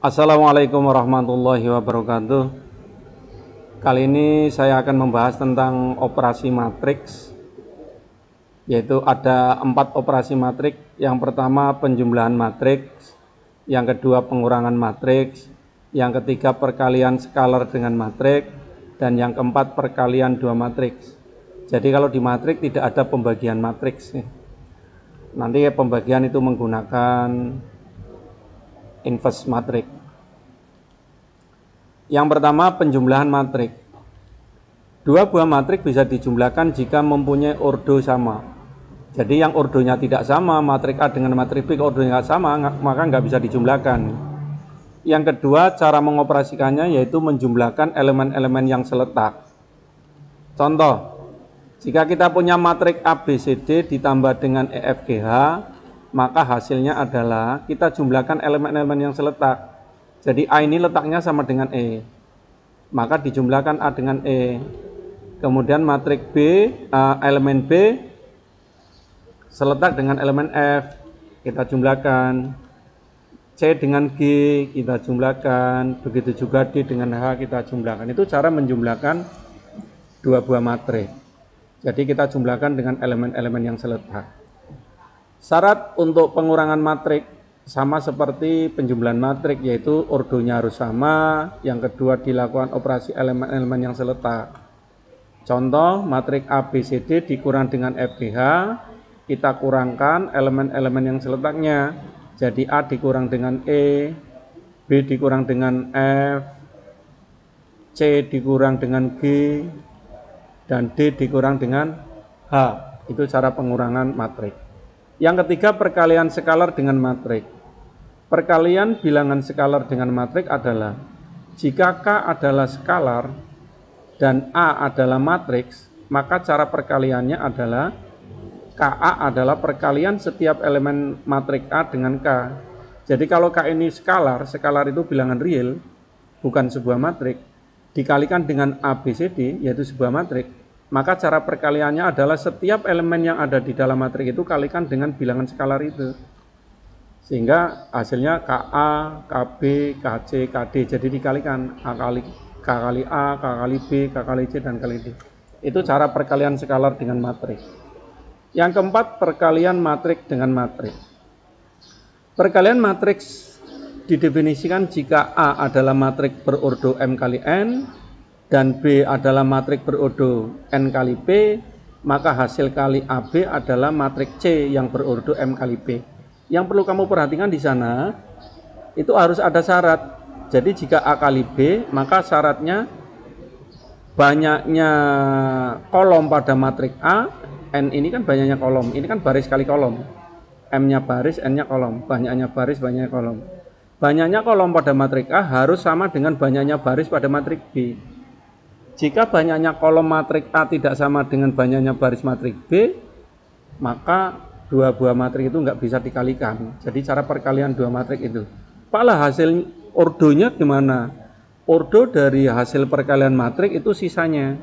Assalamualaikum warahmatullahi wabarakatuh. Kali ini saya akan membahas tentang operasi matriks, yaitu ada 4 operasi matriks. Yang pertama penjumlahan matriks, yang kedua pengurangan matriks, yang ketiga perkalian skalar dengan matriks, dan yang keempat perkalian dua matriks. Jadi kalau di matriks tidak ada pembagian matriks. Nanti pembagian itu menggunakan inverse matriks. Yang pertama penjumlahan matriks. Dua buah matriks bisa dijumlahkan jika mempunyai ordo sama. Jadi yang ordonya tidak sama, matriks A dengan matriks B ordonya sama, maka nggak bisa dijumlahkan. Yang kedua, cara mengoperasikannya yaitu menjumlahkan elemen-elemen yang seletak. Contoh, jika kita punya matriks ABCD ditambah dengan EFGH, maka hasilnya adalah kita jumlahkan elemen-elemen yang seletak. Jadi A ini letaknya sama dengan E, maka dijumlahkan A dengan E. Kemudian matriks B, elemen B seletak dengan elemen F, kita jumlahkan. C dengan G kita jumlahkan, begitu juga D dengan H kita jumlahkan. Itu cara menjumlahkan dua buah matriks. Jadi kita jumlahkan dengan elemen-elemen yang seletak. Syarat untuk pengurangan matriks sama seperti penjumlahan matriks, yaitu ordonya harus sama. Yang kedua, dilakukan operasi elemen-elemen yang seletak. Contoh, matriks ABCD dikurang dengan FGH, kita kurangkan elemen-elemen yang seletaknya. Jadi A dikurang dengan E, B dikurang dengan F, C dikurang dengan G, dan D dikurang dengan H. Itu cara pengurangan matriks. Yang ketiga, perkalian skalar dengan matriks. Perkalian bilangan skalar dengan matriks adalah jika K adalah skalar dan A adalah matriks, maka cara perkaliannya adalah KA adalah perkalian setiap elemen matriks A dengan K. Jadi kalau K ini skalar, skalar itu bilangan real, bukan sebuah matriks, dikalikan dengan ABCD, yaitu sebuah matriks, maka cara perkaliannya adalah setiap elemen yang ada di dalam matriks itu kalikan dengan bilangan skalar itu. Sehingga hasilnya KA, KB, KC, KD. Jadi dikalikan K kali A, K kali B, K kali C, dan kali D. Itu cara perkalian skalar dengan matriks. Yang keempat, perkalian matriks dengan matriks. Perkalian matriks didefinisikan jika A adalah matriks berordo M kali N dan B adalah matriks berordo N kali P, maka hasil kali AB adalah matriks C yang berordo M kali P. Yang perlu kamu perhatikan di sana, itu harus ada syarat. Jadi jika A kali B, maka syaratnya banyaknya kolom pada matriks A. N ini kan banyaknya kolom, ini kan baris kali kolom. M-nya baris, N-nya kolom. Banyaknya baris, banyaknya kolom. Banyaknya kolom pada matriks A harus sama dengan banyaknya baris pada matriks B. Jika banyaknya kolom matriks A tidak sama dengan banyaknya baris matriks B, maka dua buah matriks itu nggak bisa dikalikan. Jadi cara perkalian dua matriks itu. Pala hasil ordonya gimana? Ordo dari hasil perkalian matriks itu sisanya.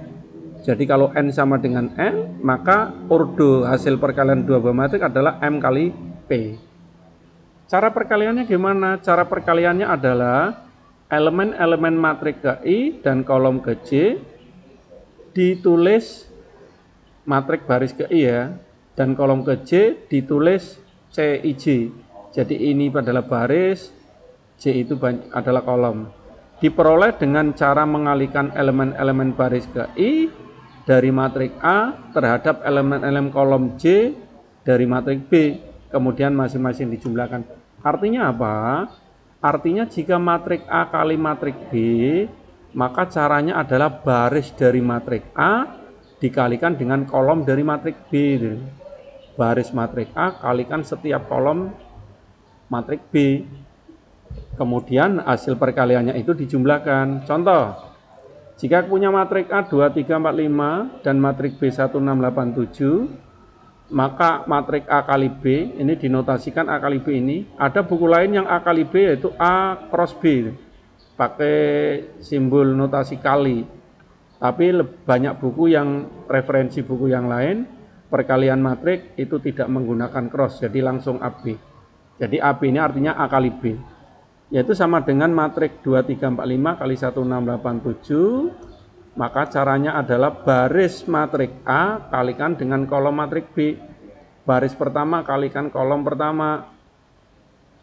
Jadi kalau N sama dengan N, maka ordo hasil perkalian dua buah matriks adalah M kali P. Cara perkaliannya gimana? Cara perkaliannya adalah elemen-elemen matriks ke I dan kolom ke J ditulis matriks baris ke I ya, dan kolom ke J ditulis CIJ. Jadi ini adalah baris, J itu adalah kolom. Diperoleh dengan cara mengalihkan elemen-elemen baris ke I dari matriks A terhadap elemen-elemen kolom J dari matriks B, kemudian masing-masing dijumlahkan. Artinya apa? Artinya jika matriks A kali matriks B, maka caranya adalah baris dari matriks A dikalikan dengan kolom dari matriks B. Baris matriks A kalikan setiap kolom matriks B. Kemudian hasil perkaliannya itu dijumlahkan. Contoh, jika punya matriks A 2, 3, 4, 5 dan matriks B 1, 6, 8, 7, maka matriks A kali B, ini dinotasikan A kali B ini, ada buku lain yang A kali B yaitu A cross B, pakai simbol notasi kali. Tapi banyak buku yang referensi buku yang lain, perkalian matriks itu tidak menggunakan cross, jadi langsung AB. Jadi AB ini artinya A kali B. yaitu sama dengan matrik 2, 3, 4, 5 kali 1, 6, 8, 7. Maka caranya adalah baris matrik A kalikan dengan kolom matrik B. Baris pertama kalikan kolom pertama.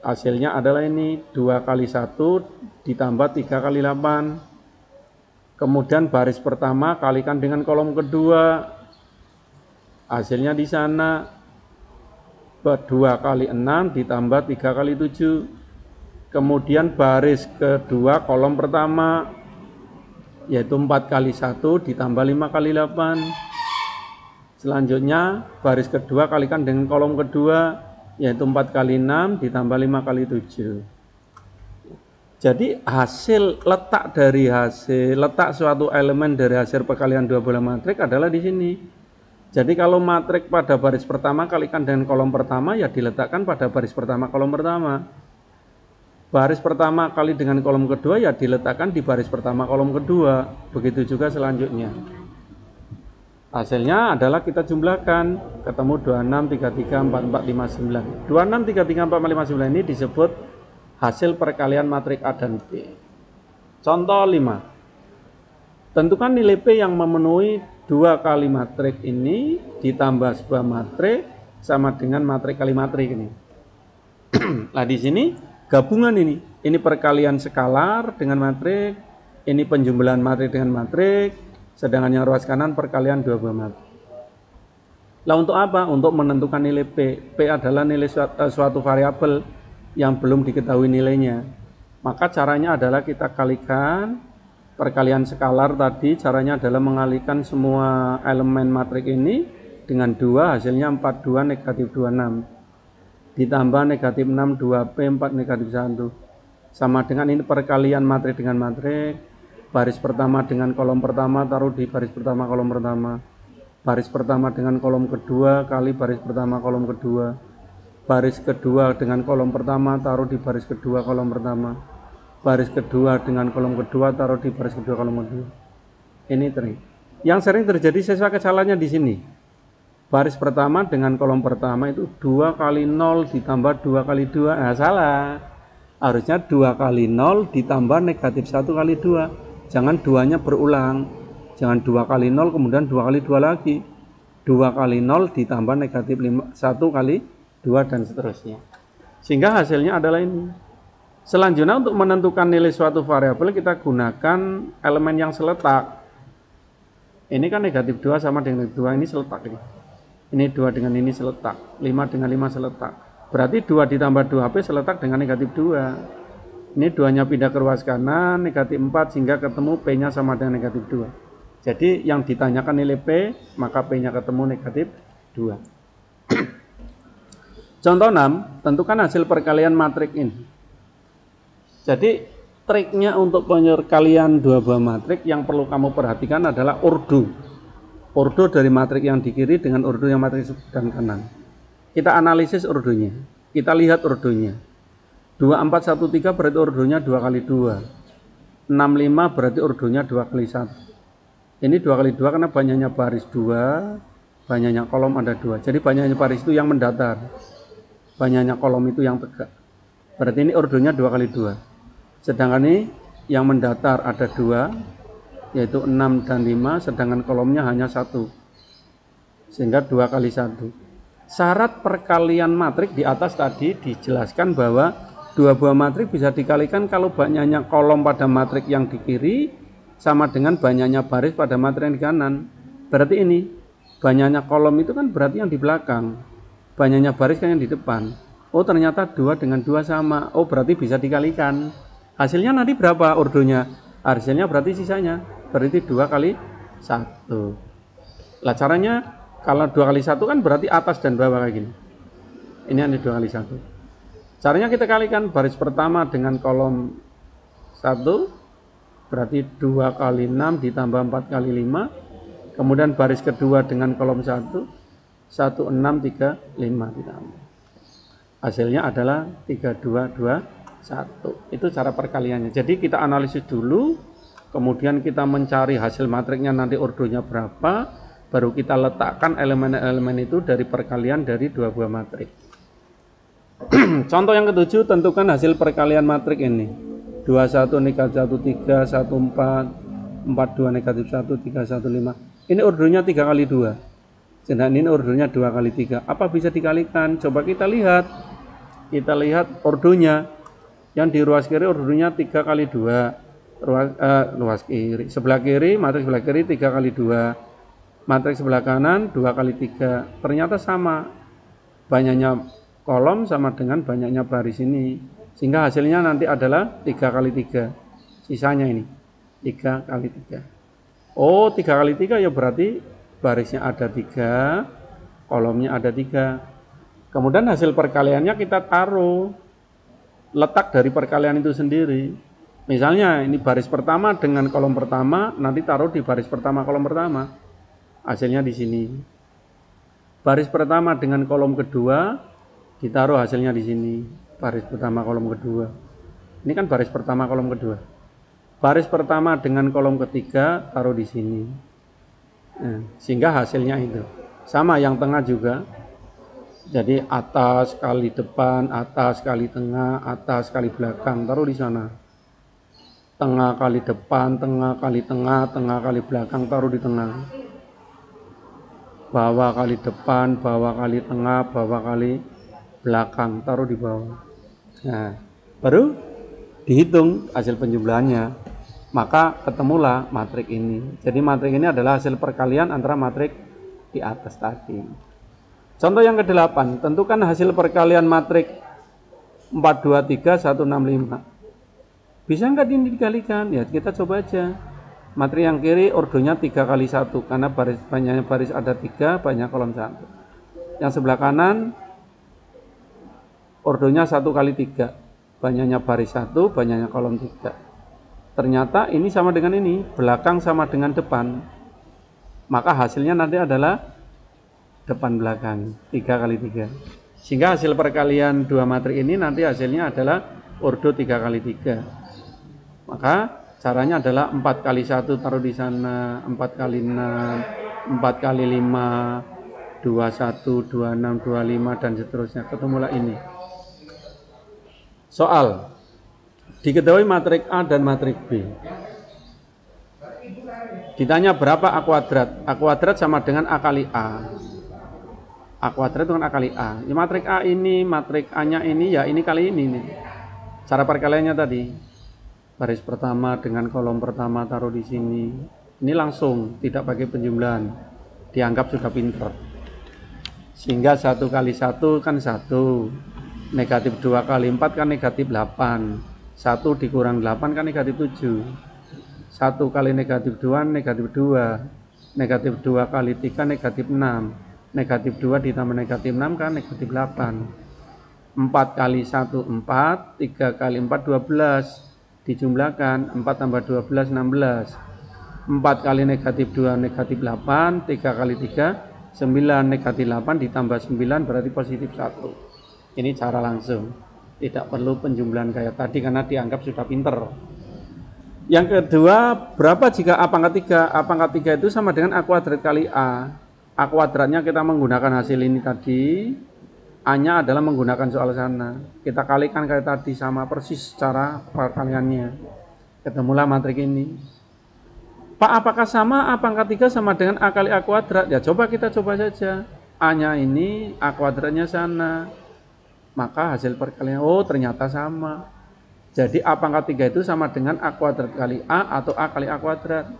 Hasilnya adalah ini 2 kali 1 ditambah 3 kali 8. Kemudian baris pertama kalikan dengan kolom kedua. Hasilnya di sana 2 kali 6 ditambah 3 kali 7. Kemudian baris kedua kolom pertama yaitu 4 kali 1 ditambah 5 kali 8. Selanjutnya baris kedua kalikan dengan kolom kedua yaitu 4 kali 6 ditambah 5 kali 7. Jadi letak suatu elemen dari hasil perkalian dua buah matrik adalah di sini. Jadi kalau matrik pada baris pertama kalikan dengan kolom pertama ya diletakkan pada baris pertama kolom pertama. Baris pertama kali dengan kolom kedua ya diletakkan di baris pertama kolom kedua. Begitu juga selanjutnya. Hasilnya adalah kita jumlahkan, ketemu 26, 33, 44, 59. 26, 33, 44, 59 ini disebut hasil perkalian matrik A dan B. Contoh 5. Tentukan nilai P yang memenuhi 2 kali matrik ini ditambah sebuah matrik sama dengan matrik kali matrik ini. Nah di sini gabungan ini perkalian skalar dengan matrik, ini penjumlahan matrik dengan matrik. Sedangkan yang ruas kanan perkalian dua buah matrik. Lah untuk apa? Untuk menentukan nilai P. P adalah nilai suatu variabel yang belum diketahui nilainya. Maka caranya adalah kita kalikan perkalian skalar tadi. Caranya adalah mengalikan semua elemen matrik ini dengan 2, hasilnya 42 negatif 26. Ditambah negatif 6 2P 4 negatif 1. Sama dengan ini perkalian matrik dengan matrik. Baris pertama dengan kolom pertama taruh di baris pertama kolom pertama. Baris pertama dengan kolom kedua kali baris pertama kolom kedua. Baris kedua dengan kolom pertama taruh di baris kedua kolom pertama. Baris kedua dengan kolom kedua taruh di baris kedua kolom kedua. Ini trik. Yang sering terjadi siswa kesalahannya di sini. Baris pertama dengan kolom pertama itu 2 kali 0 ditambah 2 kali 2. Nah, salah. Harusnya 2 kali 0 ditambah negatif 1 kali 2. Jangan duanya berulang. Jangan 2 kali 0 kemudian 2 kali 2 lagi. 2 kali 0 ditambah negatif 1 kali 2 dan seterusnya. Sehingga hasilnya adalah ini. Selanjutnya untuk menentukan nilai suatu variabel kita gunakan elemen yang seletak. Ini kan negatif 2 sama dengan 2 ini seletak. Ini 2 dengan ini seletak. 5 dengan 5 seletak. Berarti 2 ditambah 2P seletak dengan negatif 2. Ini 2-nya pindah ke ruas kanan, negatif 4 sehingga ketemu P-nya sama dengan negatif 2. Jadi yang ditanyakan nilai P, maka P-nya ketemu negatif 2. Contoh 6, tentukan hasil perkalian matrik ini. Jadi triknya untuk perkalian dua buah matrik yang perlu kamu perhatikan adalah ordo. Ordo dari matrik yang di kiri dengan ordo yang matrik sebelah kanan. Kita analisis ordonya. Kita lihat ordonya. 2, 4, 1, 3 berarti ordonya 2 kali 2. 6, 5 berarti ordonya 2 kali 1. Ini 2 kali 2 karena banyaknya baris 2, banyaknya kolom ada 2. Jadi banyaknya baris itu yang mendatar. Banyaknya kolom itu yang tegak. Berarti ini ordonya 2 kali 2. Sedangkan ini yang mendatar ada 2, yaitu 6 dan 5, sedangkan kolomnya hanya 1. Sehingga 2 kali 1. Syarat perkalian matrik di atas tadi dijelaskan bahwa dua buah matrik bisa dikalikan kalau banyaknya kolom pada matrik yang di kiri sama dengan banyaknya baris pada matrik yang di kanan. Berarti ini banyaknya kolom itu kan berarti yang di belakang, banyaknya baris kan yang di depan. Oh ternyata 2 dengan 2 sama. Oh berarti bisa dikalikan. Hasilnya nanti berapa ordonya? Hasilnya berarti sisanya berarti 2 kali 1. Lah caranya kalau 2 kali 1 kan berarti atas dan bawah kayak gini. Ini ada 2 kali 1. Caranya kita kalikan baris pertama dengan kolom 1 berarti 2 kali 6 ditambah 4 kali 5. Kemudian baris kedua dengan kolom 1 6, 3, 5 ditambah. Hasilnya adalah 3, 2, 2, 1. Itu cara perkaliannya. Jadi kita analisis dulu, kemudian kita mencari hasil matriknya nanti ordonya berapa, baru kita letakkan elemen-elemen itu dari perkalian dari dua buah matrik. Contoh yang ketujuh, tentukan hasil perkalian matrik ini. 21 negatif 1 3 1 4 42 negatif 1 3 1 5. Ini ordonya 3 kali 2. Sedangkan ini ordonya 2 kali 3. Apa bisa dikalikan? Coba kita lihat. Kita lihat ordonya. Yang di ruas kiri ordonya 3 kali 2. Ruas kiri. Sebelah kiri, matrik sebelah kiri 3 kali 2. Matrik sebelah kanan 2 kali 3. Ternyata sama. Banyaknya kolom sama dengan banyaknya baris ini. Sehingga hasilnya nanti adalah 3 kali 3. Sisanya ini 3 kali 3. Oh, 3 kali 3 ya berarti barisnya ada 3, kolomnya ada 3. Kemudian hasil perkaliannya kita taruh letak dari perkalian itu sendiri. Misalnya ini baris pertama dengan kolom pertama, nanti taruh di baris pertama kolom pertama. Hasilnya di sini. Baris pertama dengan kolom kedua, ditaruh hasilnya di sini. Baris pertama kolom kedua. Ini kan baris pertama kolom kedua. Baris pertama dengan kolom ketiga taruh di sini. Nah, sehingga hasilnya itu sama, yang tengah juga. Jadi atas kali depan, atas kali tengah, atas kali belakang taruh di sana. Tengah kali depan, tengah kali tengah, tengah kali belakang taruh di tengah. Bawah kali depan, bawah kali tengah, bawah kali belakang taruh di bawah. Nah, baru dihitung hasil penjumlahannya. Maka ketemulah matrik ini. Jadi matrik ini adalah hasil perkalian antara matrik di atas tadi. Contoh yang ke-8, tentukan hasil perkalian matrik 4 2 3 1 6 5. Bisa nggak ini dikalikan? Ya kita coba aja. Matrik yang kiri ordonya 3 kali 1 karena banyaknya baris ada 3, banyak kolom 1. Yang sebelah kanan ordonya 1 kali 3, banyaknya baris 1, banyaknya kolom 3. Ternyata ini sama dengan ini, belakang sama dengan depan. Maka hasilnya nanti adalah depan belakang 3 kali 3. Sehingga hasil perkalian dua matrik ini nanti hasilnya adalah ordo 3 kali 3. Maka caranya adalah 4 kali 1 taruh di sana, 4 kali 6, 4 kali 5, 21, 26, 25 dan seterusnya. Ketemulah ini. Soal. Diketahui matrik A dan matrik B. Ditanya berapa A kuadrat? A kuadrat sama dengan A kali A. A kuadrat dengan A kali A. Ya, matrik A ini, matrik A-nya ini, ya ini kali ini nih. Cara perkaliannya tadi. Baris pertama dengan kolom pertama taruh di sini. Ini langsung, tidak pakai penjumlahan. Dianggap sudah pinter. Sehingga 1 kali 1 kan 1. Negatif 2 kali 4 kan negatif 8. 1 dikurang 8 kan negatif 7. 1 kali negatif 2 negatif 2. Negatif 2 kali 3 negatif 6. Negatif 2 ditambah negatif 6 kan negatif 8. 4 kali 1 4. 3 kali 4 12. Dijumlahkan 4 tambah 12 16. 4 kali negatif 2 negatif 8. 3 kali 3 9. Negatif 8 ditambah 9 berarti positif 1. Ini cara langsung, tidak perlu penjumlahan kayak tadi karena dianggap sudah pinter. Yang kedua, berapa jika A pangkat 3? A pangkat 3 itu sama dengan A kuadrat kali A. A kuadratnya kita menggunakan hasil ini tadi. A-nya adalah menggunakan soal sana. Kita kalikan kayak tadi, sama persis cara perkaliannya. Ketemulah matrik ini. Pak, apakah sama A pangkat 3 sama dengan A kali A kuadrat? Ya coba kita coba saja. A-nya ini, A kuadratnya sana. Maka hasil perkalian, oh ternyata sama. Jadi A pangkat 3 itu sama dengan A kuadrat kali A atau A kali A kuadrat.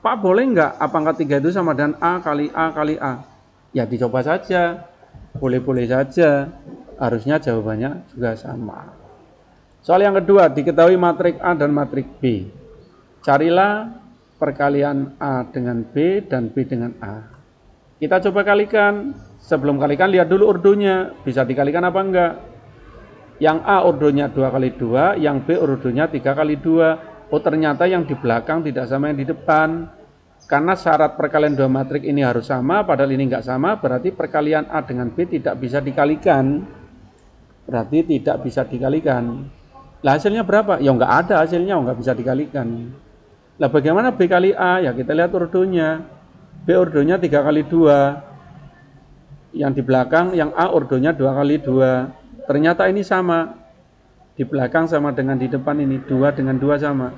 Pak, boleh nggak A pangkat 3 itu sama dengan A kali A kali A? Ya dicoba saja. Boleh-boleh saja, harusnya jawabannya juga sama. Soal yang kedua, diketahui matrik A dan matrik B. Carilah perkalian A dengan B dan B dengan A. Kita coba kalikan. Sebelum kalikan lihat dulu ordonya, bisa dikalikan apa enggak. Yang A ordonya 2 kali 2, yang B ordonya 3 kali 2. Oh ternyata yang di belakang tidak sama yang di depan. Karena syarat perkalian dua matrik ini harus sama, padahal ini enggak sama, berarti perkalian A dengan B tidak bisa dikalikan. Berarti tidak bisa dikalikan. Lah hasilnya berapa? Ya enggak ada hasilnya, enggak bisa dikalikan. Lah bagaimana B kali A? Ya kita lihat ordonya. B ordonya 3 kali 2. Yang di belakang, yang A ordonya 2 kali 2. Ternyata ini sama, di belakang sama dengan di depan ini, 2 dengan 2 sama.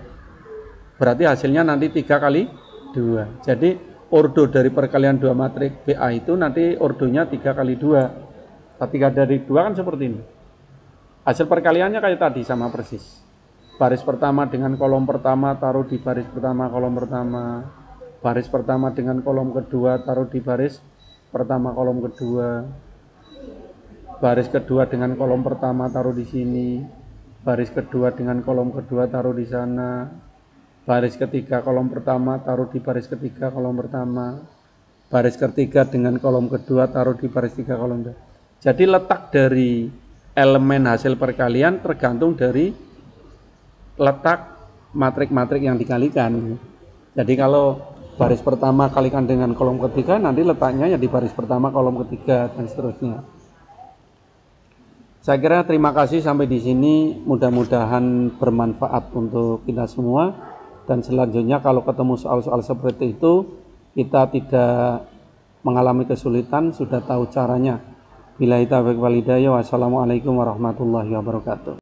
Berarti hasilnya nanti 3 kali 2. Jadi ordo dari perkalian 2 matriks BA itu nanti ordonya 3 kali 2. 3 dari 2 kan seperti ini. Hasil perkaliannya kayak tadi, sama persis. Baris pertama dengan kolom pertama taruh di baris pertama kolom pertama. Baris pertama dengan kolom kedua taruh di baris pertama kolom kedua. Baris kedua dengan kolom pertama taruh di sini. Baris kedua dengan kolom kedua taruh di sana. Baris ketiga kolom pertama taruh di baris ketiga kolom pertama. Baris ketiga dengan kolom kedua taruh di baris tiga kolom kedua. Jadi letak dari elemen hasil perkalian tergantung dari letak matrik-matrik yang dikalikan. Jadi kalau baris pertama kalikan dengan kolom ketiga, nanti letaknya ya di baris pertama kolom ketiga dan seterusnya. Saya kira terima kasih sampai di sini, mudah-mudahan bermanfaat untuk kita semua. Dan selanjutnya kalau ketemu soal-soal seperti itu, kita tidak mengalami kesulitan, sudah tahu caranya. Billahi taufiq wal hidayah. Wassalamualaikum warahmatullahi wabarakatuh.